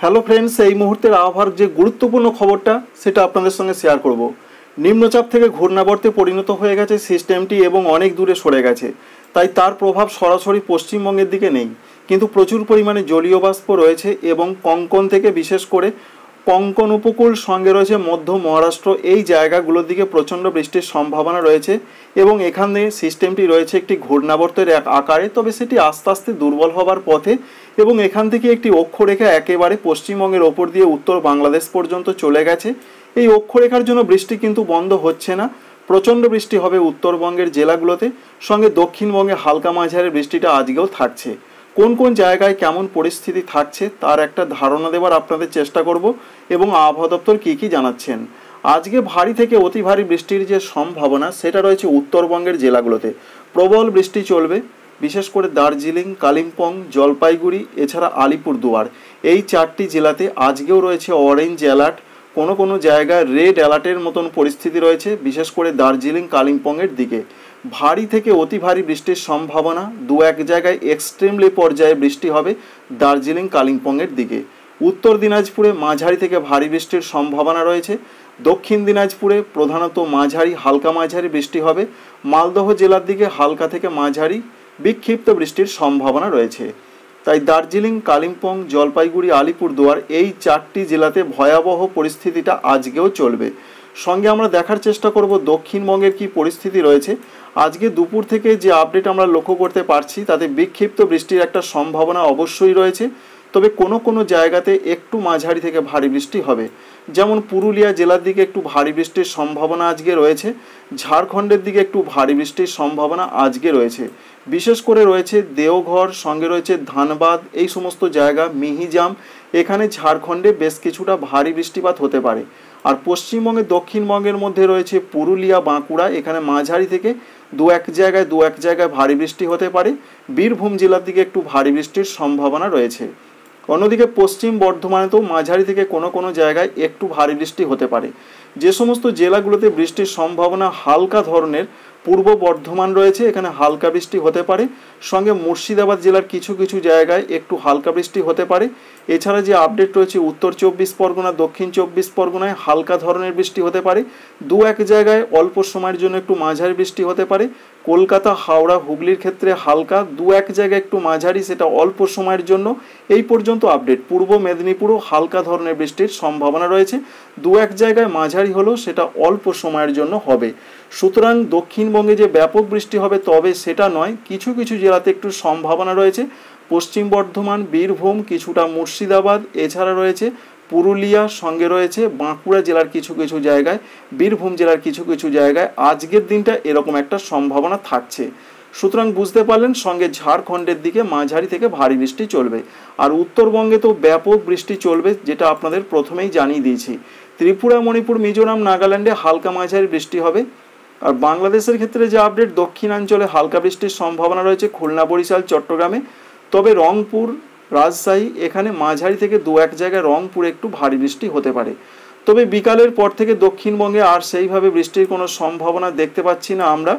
Hello friends, এই মুহূর্তের আবহাওয়ার যে গুরুত্বপূর্ণ খবরটা সেটা আপনাদের সঙ্গে শেয়ার করব। নিম্নচাপ থেকে ঘূর্ণাবর্তে পরিণত হয়ে গেছে সিস্টেমটি এবং অনেক দূরে সরে গেছে, তাই তার প্রভাব সরাসরি পশ্চিমবঙ্গের দিকে নেই, কিন্তু প্রচুর পরিমাণে জলীয় বাষ্প রয়েছে এবং কঙ্কন থেকে বিশেষ করে কঙ্কন উপকূল সঙ্গে রয়েছে মধ্য মহারাষ্ট্র, এই জায়গাগুলোর দিকে প্রচণ্ড বৃষ্টির সম্ভাবনা রয়েছে এবং এখানে সিস্টেমটি রয়েছে একটি ঘূর্ণাবর্তের এক আকারে, তবে সেটি আস্তে আস্তে দুর্বল হবার পথে এবং এখান থেকে একটি অক্ষরেখা একেবারে পশ্চিমবঙ্গের ওপর দিয়ে উত্তর বাংলাদেশ পর্যন্ত চলে গেছে। এই অক্ষরেখার জন্য বৃষ্টি কিন্তু বন্ধ হচ্ছে না, প্রচণ্ড বৃষ্টি হবে উত্তরবঙ্গের জেলাগুলোতে, সঙ্গে দক্ষিণবঙ্গে হালকা মাঝারি বৃষ্টিটা আজকেও থাকছে। কোন কোন জায়গায় কেমন পরিস্থিতি থাকছে তার একটা ধারণা দেওয়ার আপনাদের চেষ্টা করব এবং আবহাওয়া দপ্তর কী কী জানাচ্ছেন। আজকে ভারী থেকে অতি ভারী বৃষ্টির যে সম্ভাবনা সেটা রয়েছে উত্তরবঙ্গের জেলাগুলোতে। প্রবল বৃষ্টি চলবে, বিশেষ করে দার্জিলিং, কালিম্পং, জলপাইগুড়ি, এছাড়া আলিপুরদুয়ার, এই চারটি জেলাতে আজকেও রয়েছে অরেঞ্জ অ্যালার্ট। কোনো কোনো জায়গায় রেড অ্যালার্টের মতন পরিস্থিতি রয়েছে, বিশেষ করে দার্জিলিং, কালিম্পংয়ের দিকে। ভারী থেকে অতি ভারী বৃষ্টির সম্ভাবনা, দু এক জায়গায় এক্সট্রিমলি পর্যায়ে বৃষ্টি হবে দার্জিলিং, কালিম্পংয়ের দিকে। উত্তর দিনাজপুরে মাঝারি থেকে ভারী বৃষ্টির সম্ভাবনা রয়েছে। দক্ষিণ দিনাজপুরে প্রধানত মাঝারি, হালকা মাঝারি বৃষ্টি হবে। মালদহ জেলার দিকে হালকা থেকে মাঝারি বিক্ষিপ্ত বৃষ্টির সম্ভাবনা রয়েছে। তাই দার্জিলিং, কালিম্পং, জলপাইগুড়ি, আলিপুরদুয়ার, এই চারটি জেলাতে ভয়াবহ পরিস্থিতিটা আজকেও চলবে। সঙ্গে আমরা দেখার চেষ্টা করব দক্ষিণবঙ্গের কি পরিস্থিতি রয়েছে। আজকে দুপুর থেকে যে আপডেট আমরা লক্ষ্য করতে পারছি তাতে বিক্ষিপ্ত বৃষ্টির একটা সম্ভাবনা অবশ্যই রয়েছে, তবে কোনো কোনো জায়গাতে একটু মাঝারি থেকে ভারী বৃষ্টি হবে। যেমন পুরুলিয়া জেলার দিকে একটু ভারী বৃষ্টির সম্ভাবনা আজকে রয়েছে, ঝাড়খণ্ডের দিকে একটু ভারী বৃষ্টির সম্ভাবনা আজকে রয়েছে। বিশেষ করে রয়েছে দেওঘর, সঙ্গে রয়েছে ধানবাদ, এই সমস্ত জায়গা, মিহিজাম, এখানে ঝাড়খণ্ডে বেশ কিছুটা ভারী বৃষ্টিপাত হতে পারে। আর পশ্চিমবঙ্গে দক্ষিণবঙ্গের মধ্যে রয়েছে পুরুলিয়া, বাঁকুড়া, এখানে মাঝারি থেকে দু এক জায়গায় ভারী বৃষ্টি হতে পারে। বীরভূম জেলার দিকে একটু ভারী বৃষ্টির সম্ভাবনা রয়েছে। অন্যদিকে পশ্চিম বর্ধমানেতেও মাঝারি থেকে কোনো কোনো জায়গায় একটু ভারী বৃষ্টি হতে পারে। যে সমস্ত জেলাগুলোতে বৃষ্টির সম্ভাবনা হালকা ধরনের, পূর্ব বর্ধমান রয়েছে, এখানে হালকা বৃষ্টি হতে পারে। সঙ্গে মুর্শিদাবাদ জেলার কিছু কিছু জায়গায় একটু হালকা বৃষ্টি হতে পারে। এছাড়া যে আপডেট রয়েছে উত্তর চব্বিশ পরগনা, দক্ষিণ চব্বিশ পরগনায় হালকা ধরনের বৃষ্টি হতে পারে। দু এক জায়গায় অল্প সময়ের জন্য একটু মাঝারি বৃষ্টি হতে পারে। কলকাতা, হাওড়া, হুগলির ক্ষেত্রে হালকা, দু এক জায়গায় একটু মাঝারি, সেটা অল্প সময়ের জন্য। এই পর্যন্ত আপডেট। পূর্ব মেদিনীপুরও হালকা ধরনের বৃষ্টির সম্ভাবনা রয়েছে, দু এক জায়গায় মাঝারি হলেও সেটা অল্প সময়ের জন্য হবে। সুতরাং দক্ষিণবঙ্গে যে ব্যাপক বৃষ্টি হবে তবে সেটা নয়, কিছু কিছু জেলাতে একটু সম্ভাবনা রয়েছে। পশ্চিম বর্ধমান, বীরভূম, কিছুটা মুর্শিদাবাদ, এছাড়া রয়েছে পুরুলিয়া, সঙ্গে রয়েছে বাঁকুড়া জেলার কিছু কিছু জায়গায়, বীরভূম জেলার কিছু কিছু জায়গায় আজকের দিনটা এরকম একটা সম্ভাবনা থাকছে। সুতরাং বুঝতে পারলেন, সঙ্গে ঝাড়খণ্ডের দিকে মাঝারি থেকে ভারী বৃষ্টি চলবে। আর উত্তরবঙ্গে তো ব্যাপক বৃষ্টি চলবে, যেটা আপনাদের প্রথমেই জানিয়ে দিয়েছি। ত্রিপুরা, মণিপুর, মিজোরাম, নাগাল্যান্ডে হালকা মাঝারি বৃষ্টি হবে। আর বাংলাদেশের ক্ষেত্রে যে আপডেট, দক্ষিণাঞ্চলে হালকা বৃষ্টির সম্ভাবনা রয়েছে খুলনা, বরিশাল, চট্টগ্রামে। তবে রংপুর, রাজশাহী, এখানে মাঝারি থেকে দু এক জায়গায় রংপুরে একটু ভারী বৃষ্টি হতে পারে। তবে বিকালের পর থেকে দক্ষিণবঙ্গে আর সেইভাবে বৃষ্টির কোনো সম্ভাবনা দেখতে পাচ্ছি না আমরা।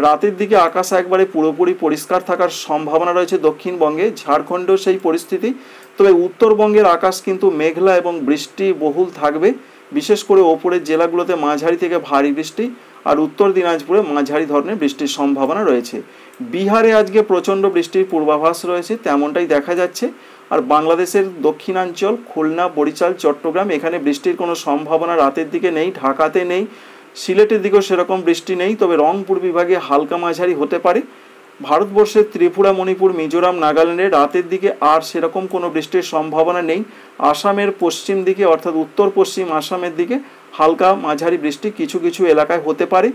রাতের দিকে আকাশ একবারে পুরোপুরি পরিষ্কার থাকার সম্ভাবনা রয়েছে দক্ষিণবঙ্গে, ঝাড়খণ্ডেও সেই পরিস্থিতি। তবে উত্তরবঙ্গের আকাশ কিন্তু মেঘলা এবং বৃষ্টি বহুল থাকবে, বিশেষ করে ওপরের জেলাগুলোতে মাঝারি থেকে ভারী বৃষ্টি, আর উত্তর দিনাজপুরে মাঝারি ধরনের বৃষ্টির সম্ভাবনা রয়েছে। বিহারে আজকে প্রচণ্ড বৃষ্টির পূর্বাভাস রয়েছে, তেমনটাই দেখা যাচ্ছে। আর বাংলাদেশের দক্ষিণাঞ্চল, খুলনা, বরিশাল, চট্টগ্রাম, এখানে বৃষ্টির কোনো সম্ভাবনা রাতের দিকে নেই, ঢাকাতে নেই, সিলেটের দিকেও সেরকম বৃষ্টি নেই। তবে রংপুর বিভাগে হালকা মাঝারি হতে পারে। ভারতবর্ষের ত্রিপুরা, মণিপুর, মিজোরাম, নাগাল্যান্ডে রাতের দিকে আর সেরকম কোনো বৃষ্টির সম্ভাবনা নেই। আসামের পশ্চিম দিকে অর্থাৎ উত্তর পশ্চিম আসামের দিকে হালকা মাঝারি বৃষ্টি কিছু কিছু এলাকায় হতে পারে।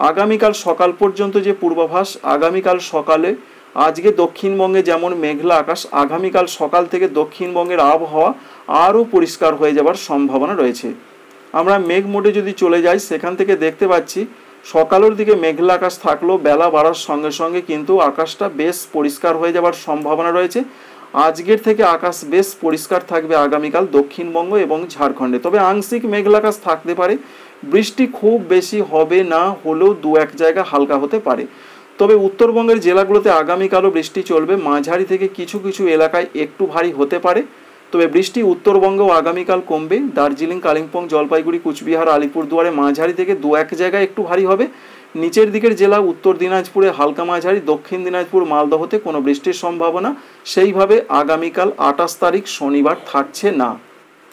আগামীকাল সকাল পর্যন্ত যে পূর্বাভাস, আগামীকাল সকালে আজকে দক্ষিণবঙ্গে যেমন মেঘলা আকাশ, আগামীকাল সকাল থেকে দক্ষিণবঙ্গের আবহাওয়া আরও পরিষ্কার হয়ে যাবার সম্ভাবনা রয়েছে। আমরা মেঘ মোডে যদি চলে যাই, সেখান থেকে দেখতে পাচ্ছি সকালের দিকে মেঘলা আকাশ থাকলেও বেলা বাড়ার সঙ্গে সঙ্গে কিন্তু আকাশটা বেশ পরিষ্কার হয়ে যাবার সম্ভাবনা রয়েছে। আজকের থেকে আকাশ বেশ পরিষ্কার থাকবে আগামীকাল দক্ষিণবঙ্গ এবং ঝাড়খণ্ডে। তবে আংশিক মেঘলা আকাশ থাকতে পারে, বৃষ্টি খুব বেশি হবে না, হলেও দু এক জায়গা হালকা হতে পারে। তবে উত্তরবঙ্গের জেলাগুলোতে আগামীকালও বৃষ্টি চলবে, মাঝারি থেকে কিছু কিছু এলাকায় একটু ভারী হতে পারে। তবে বৃষ্টি উত্তরবঙ্গেও আগামীকাল কমবে। দার্জিলিং, কালিম্পং, জলপাইগুড়ি, কুচবিহার, আলিপুরদুয়ারে মাঝারি থেকে 2-1 জায়গায় একটু ভারী হবে। নিচের দিকের জেলা উত্তর দিনাজপুরে হালকা মাঝারি, দক্ষিণ দিনাজপুর, মালদহতে কোনো বৃষ্টির সম্ভাবনা সেইভাবে আগামীকাল 28 তারিখ শনিবার থাকছে না।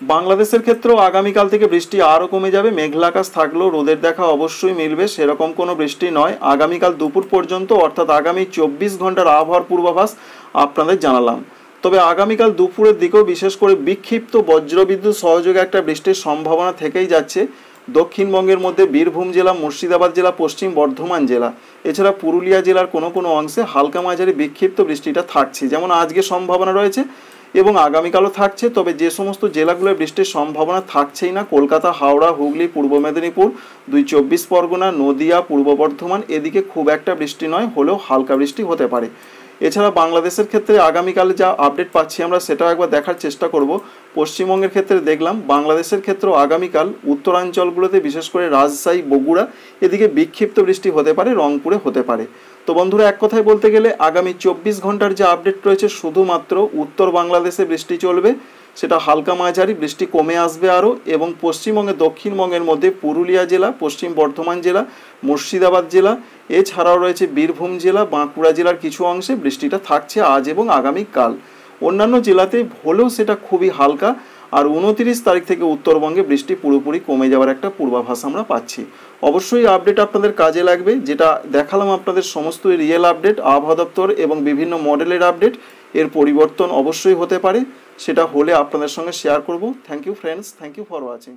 বাংলাদেশের ক্ষেত্রেও আগামীকাল থেকে বৃষ্টি আরও কমে যাবে। মেঘলা আকাশ থাকলেও রোদের দেখা অবশ্যই মিলবে, সেরকম কোনো বৃষ্টি নয়। আগামীকাল দুপুর পর্যন্ত অর্থাৎ আগামী 24 ঘন্টার আবহাওয়ার পূর্বাভাস আপনাদের জানালাম। তবে আগামীকাল দুপুরের দিকেও বিশেষ করে বিক্ষিপ্ত বজ্রবিদ্যুৎ সহযোগে একটা বৃষ্টির সম্ভাবনা থেকেই যাচ্ছে। দক্ষিণবঙ্গের মধ্যে বীরভূম জেলা, মুর্শিদাবাদ জেলা, পশ্চিম বর্ধমান জেলা, এছাড়া পুরুলিয়া জেলার কোনো কোনো অংশে হালকা মাঝারি বিক্ষিপ্ত বৃষ্টিটা থাকছে, যেমন আজকে সম্ভাবনা রয়েছে এবং আগামীকালও থাকছে। তবে যে সমস্ত জেলাগুলোয় বৃষ্টির সম্ভাবনা থাকছেই না, কলকাতা, হাওড়া, হুগলি, পূর্ব মেদিনীপুর, 2 চব্বিশ পরগনা, নদিয়া, পূর্ব বর্ধমান, এদিকে খুব একটা বৃষ্টি নয়, হলেও হালকা বৃষ্টি হতে পারে। এছাড়া বাংলাদেশের ক্ষেত্রে আগামীকাল যা আপডেট পাচ্ছি আমরা সেটাও একবার দেখার চেষ্টা করব। পশ্চিমবঙ্গের ক্ষেত্রে দেখলাম, বাংলাদেশের ক্ষেত্রেও আগামীকাল উত্তরাঞ্চলগুলোতে বিশেষ করে রাজশাহী, বগুড়া, এদিকে বিক্ষিপ্ত বৃষ্টি হতে পারে, রংপুরে হতে পারে। তো বন্ধুরা, এক কথায় বলতে গেলে আগামী 24 ঘন্টার যে আপডেট রয়েছে শুধুমাত্র উত্তর বাংলাদেশে বৃষ্টি চলবে, সেটা হালকা মাঝারি, বৃষ্টি কমে আসবে আরও। এবং পশ্চিমবঙ্গে দক্ষিণবঙ্গের মধ্যে পুরুলিয়া জেলা, পশ্চিম বর্ধমান জেলা, মুর্শিদাবাদ জেলা, এছাড়াও রয়েছে বীরভূম জেলা, বাঁকুড়া জেলার কিছু অংশে বৃষ্টিটা থাকছে আজ এবং আগামীকাল। অন্যান্য জেলাতে হলেও সেটা খুবই হালকা। আর 29 তারিখ থেকে উত্তরবঙ্গে বৃষ্টি পুরোপুরি কমে যাওয়ার একটা পূর্বাভাস আমরা পাচ্ছি। অবশ্যই আপডেট আপনাদের কাজে লাগবে। যেটা দেখালাম আপনাদের সমস্তই রিয়েল আপডেট, আবহাওয়া দপ্তর এবং বিভিন্ন মডেলের আপডেট। এর পরিবর্তন অবশ্যই হতে পারে, সেটা হলে আপনাদের সঙ্গে শেয়ার করব। Thank you friends, thank you for watching.